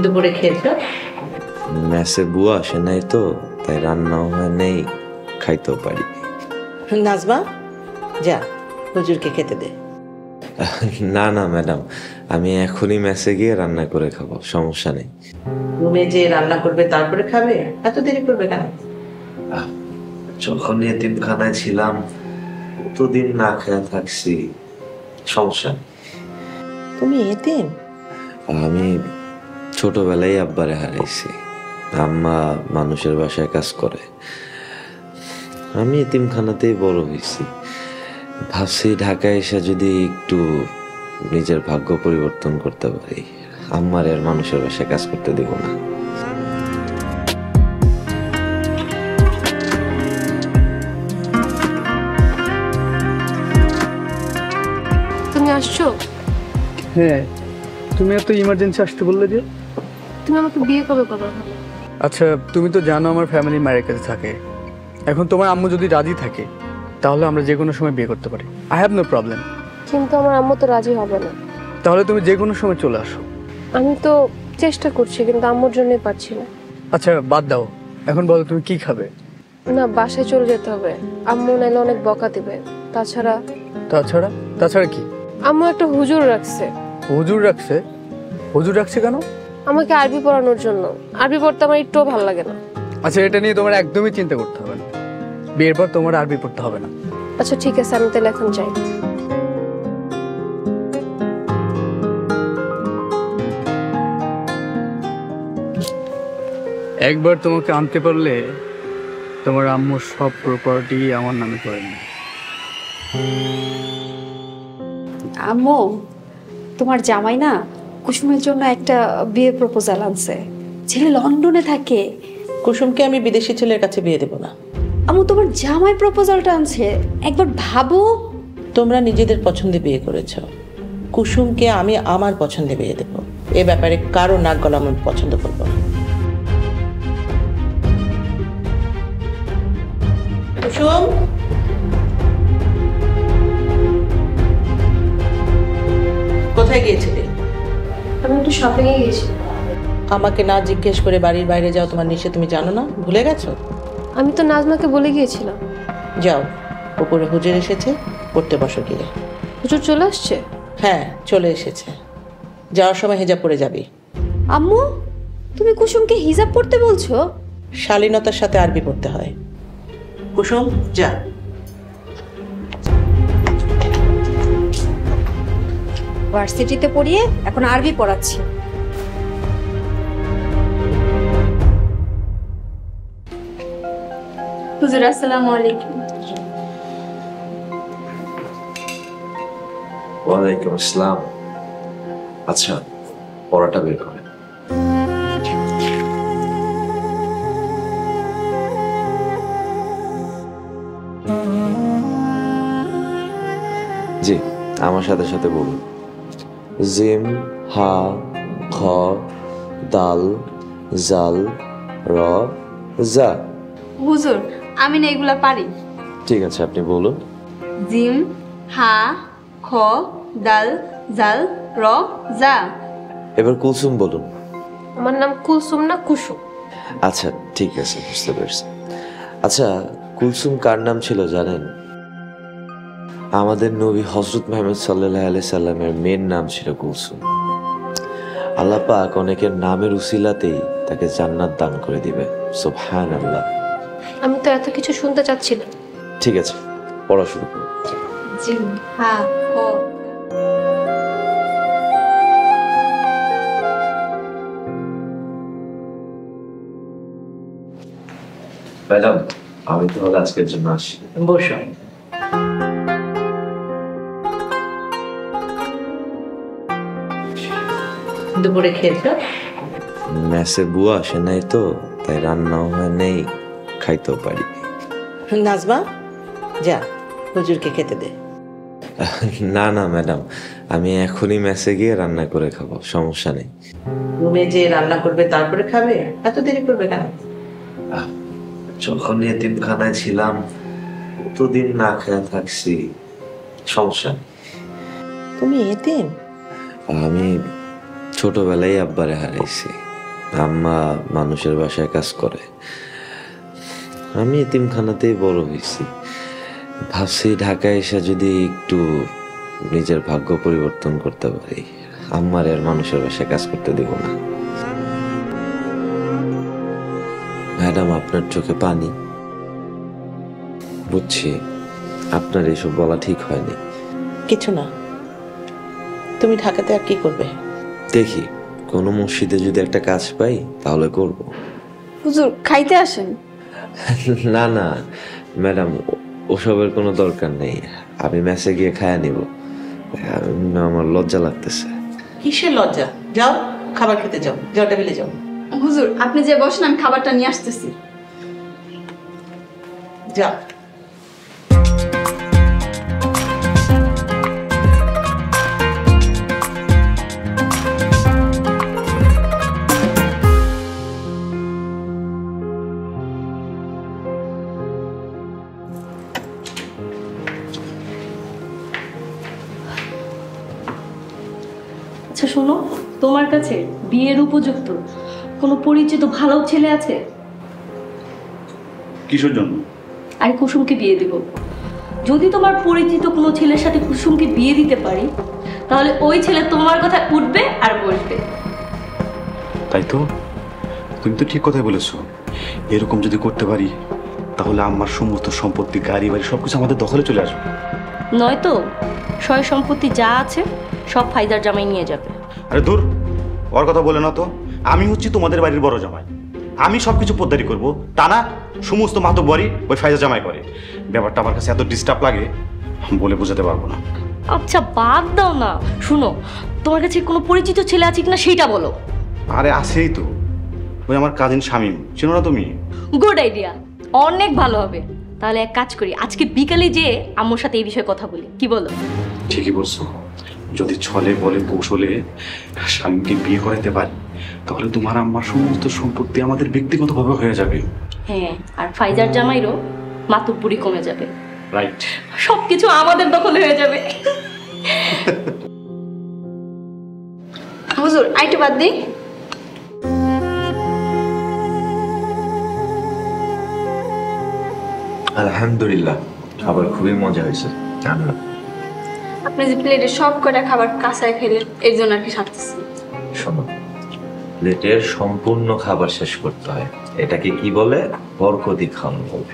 দুপুরে খেয়েছো? মেসে বুয়া আসে নাই তো, তাই রান্নাও হয় নেই, খাইতেও পারি। নাজমা, যা হুজুরকে খেতে দে। না না ম্যাডাম, আমি এখনই মেসে গিয়ে রান্না করে খাবো, সমস্যা নেই। রুমে যে রান্না করবে তারপরে খাবে? এত দেরি করবে কেন? যখন এতিমখানায় ছিলাম কতদিন না খেয়ে থাকছি, সমস্যা নেই। তুমি এতিম? আমি ছোটবেলায় আব্বারে হারাইছি। আম্মা মানুষের বাসায় কাজ করে, আমি এতিমখানাতেই বড় হয়েছি। ভাবছি ঢাকায় এসে যদি একটু নিজের ভাগ্য পরিবর্তন করতে পারি, আম্মার আর মানুষের বাসায় কাজ করতে দেব না। তুমি আসছো? হ্যাঁ, তুমি এত ইমার্জেন্সি আসতে বললে যে? তুমি আমাকে বিয়ে কবে করবে? আচ্ছা, তুমি তো জানো আমার ফ্যামিলি মায়ের কাছে থাকে। এখন তোমার আম্মু যদি রাজি থাকে তাহলে আমরা যে কোনো সময় বিয়ে করতে পারি। I have no problem. কিন্তু আমার আম্মু তো রাজি হবে না। তাহলে তুমি যে কোনো সময় চলে আসো। আমি তো চেষ্টা করছি কিন্তু আম্মুর জন্যই পারছি না। আচ্ছা বাদ দাও, এখন বলো তুমি কি খাবে? না, বাসায় চলে যেতে হবে। আম্মু নাইলে অনেক বকা দিবে। তাছাড়া তাছাড়া কি? আম্মু একটা হুজুর রাখছে। হুজুর রাখছে? হুজুর রাখছে কেন? আমাকে আরবি পড়ানোর জন্য। আরবি পড়তে আমার একটুও ভালো লাগে না। আচ্ছা, এটা নিয়ে তোমার একদমই চিন্তা করতে হবে না। বিয়ের পর তোমার আরবি পড়তে হবে না। আচ্ছা ঠিক আছে, আমি তাহলে এখন যাই। একবার তোমাকে আনতে পারলে তোমার আম্মুর সব প্রপার্টি আমার নামে করে নেবে। আম্মু, তোমার জামাই না কুসুমের জন্য একটা বিয়ে প্রপোজাল আনছে। ছেলে লন্ডনে থাকে। কুসুমকে আমি বিদেশি ছেলের কাছে বিয়ে দেব না। আম্মু, তোমার জামাই প্রপোজালটা আনছে, একবার ভাবো। তোমরা নিজেদের পছন্দে বিয়ে করেছো, কুসুমকে আমি আমার পছন্দে বিয়ে দেব। এ ব্যাপারে কারো নাক গলা আমি পছন্দ করব না। কুসুম, কোথায় গিয়েছিলে? আমি একটু শপিং এ গেছি। আমাকে না জিজ্ঞেস করে বাড়ির বাইরে যাও, তোমার নিষেধ তুমি জানো না? ভুলে গেছো? আমি তো নাজমাকে বলে গিয়েছিলাম। যাও, উপরে হুজুর এসেছে, পড়তে বসো গিয়ে। হুজুর চলে আসছে? হ্যাঁ, চলে এসেছে। যাওয়ার সময় হিজাব পরে যাবি। আম্মু, তুমি কুসুমকে হিজাব পড়তে বলছো? শালীনতার সাথে আরবি পড়তে হয়। কুসুম, যা। ভার্সিটিতে পড়িয়ে এখন আরবি পড়াচ্ছি। হুজুর আসসালামু আলাইকুম। ওয়ালাইকুম আসসালাম। আচ্ছা, পড়াটা বের করেন। জি, আমার সাথে সাথে বলুন। জিম, হা, খ, দাল, জাল, র, জা। হুজুর, আমি না এগুলা পারি। ঠিক আছে, আপনি বলুন। জিম, হা, খ, দাল, জাল, র, জা। এবার কুলসুম বলুন। আমার নাম কুলসুম না কুসুম। আচ্ছা ঠিক আছে, বুঝতে পেরেছি। আচ্ছা, কুলসুম কার নাম ছিল জানেন? আমাদের নবী হযরত মুহাম্মদ সাল্লাল্লাহু আলাইহি সাল্লামের মেয়ের নাম ছিল কুলসুম। আল্লাহ পাক অনেকের নামের উসিলাতেই তাকে জান্নাত দান করে দিবে। সুবহানাল্লাহ। আমি তো এত কিছু শুনতে চাচ্ছি না। ঠিক আছে, পড়া শুরু করুন। জিম, হা, খ। ম্যাডাম, আমি তাহলে আজকের জন্য আসি। বসো। দুপুরে খেয়েছো? মেসে বুয়া আসে নাই তো, তাই রান্নাও হয় নেই, খাইতেও পারি। নাজমা, যা হুজুরকে খেতে দে। না না ম্যাডাম, আমি এখনই মেসে গিয়ে রান্না করে খাবো, সমস্যা নেই। রুমে যে রান্না করবে তারপরে খাবে? এত দেরি করবে কেন? যখন এতিমখানায় ছিলাম কতদিন না খেয়ে থাকছি, সমস্যা নেই। তুমি এতিম? আমি ছোটবেলায় আব্বারে হারাইছি। আম্মা মানুষের বাসায় কাজ করে। আমি এতিমখানাতেই বড় হয়েছি। ভাবছি ঢাকায় এসে যদি একটু নিজের ভাগ্য পরিবর্তন করতে পারি, আম্মার আর মানুষের বাসায় কাজ করতে দেব না। ম্যাডাম, আপনার চোখে পানি। বুঝছি আপনার এসব বলা ঠিক হয়নি। কিছু না, তুমি ঢাকাতে আর কি করবে? দেখি কোনো মসজিদে যদি একটা কাজ পাই তাহলে করব। হুজুর খাইতে আসেন। না না ম্যাডাম, ওসবের কোনো দরকার নেই। আমি মেসে গিয়ে খায়া নিব। আমার লজ্জা লাগতেছে। কিসের লজ্জা? যাও খাবার খেতে যাও, যাও টেবিলে যাও। হুজুর আপনি যে বসেন, আমি খাবারটা নিয়ে আসতেছি। যাও। আচ্ছা শোনো, তোমার কাছে বিয়ের উপযুক্ত কোনো পরিচিত ভালো ছেলে আছে? কিসের জন্য? আর কুসুমকে বিয়ে দিব। যদি তোমার পরিচিত কোনো ছেলের সাথে কুসুমকে বিয়ে দিতে পারি, তাহলে ওই ছেলে তোমার কথা উঠবে আর বসবে। তাই তো, তুমি তো ঠিক কথাই বলেছো। এরকম যদি করতে পারি তাহলে আমার সমস্ত সম্পত্তি, গাড়ি বাড়ি সবকিছু আমাদের দখলে চলে আসবে। নয়তো সয় সম্পত্তি যা আছে সব ফাইদার জামাই নিয়ে যাবে। আরে দূর, ওর কথা বলে না তো। আমি হচ্ছি তোমাদের বাড়ির বড় জামাই। আমি সবকিছু পোদ্দারি করবো, তা না সমস্ত মাতব্বরি ওই ফাইজা জামাই করে। ব্যাপারটা আমার কাছে এত ডিস্টার্ব লাগে, বলে বোঝাতে পারবো না। আচ্ছা বাদ দাও না, শুনো, তোমার কাছে কোনো পরিচিত ছেলে আছে কিনা সেটা বলো। আরে আছেই তো, ওই আমার কাজিন শামীম, চেনো না তুমি? গুড আইডিয়া, অনেক ভালো হবে। তাহলে এক কাজ করি, আজকে বিকালে যেয়ে আম্মুর সাথে এই বিষয়ে কথা বলি, কি বলো? ঠিকই বলছো। যদি ছলে বলে কৌশলে স্বামীকে বিয়ে করাতে পারি, তাহলে তোমার আমার সমস্ত সম্পত্তি আমাদের ব্যক্তিগতভাবে হয়ে যাবে। হ্যাঁ, আর ফাইজার জামাইরও মাতুব্বরি কমে যাবে। রাইট। সবকিছু আমাদের দখলে হয়ে যাবে। হুজুর আইটু বাদ দিই। আলহামদুলিল্লাহ, খাবার খুবই মজা হয়েছে। আপনি যে প্লেটে সব কটা খাবার কাঁচায় খেলেন, এর জন্য আর কি সারতেছি। শোনো, প্লেটের সম্পূর্ণ খাবার শেষ করতে হয়। এটাকে কি বলে? বরকতি খাওয়ানো বলে।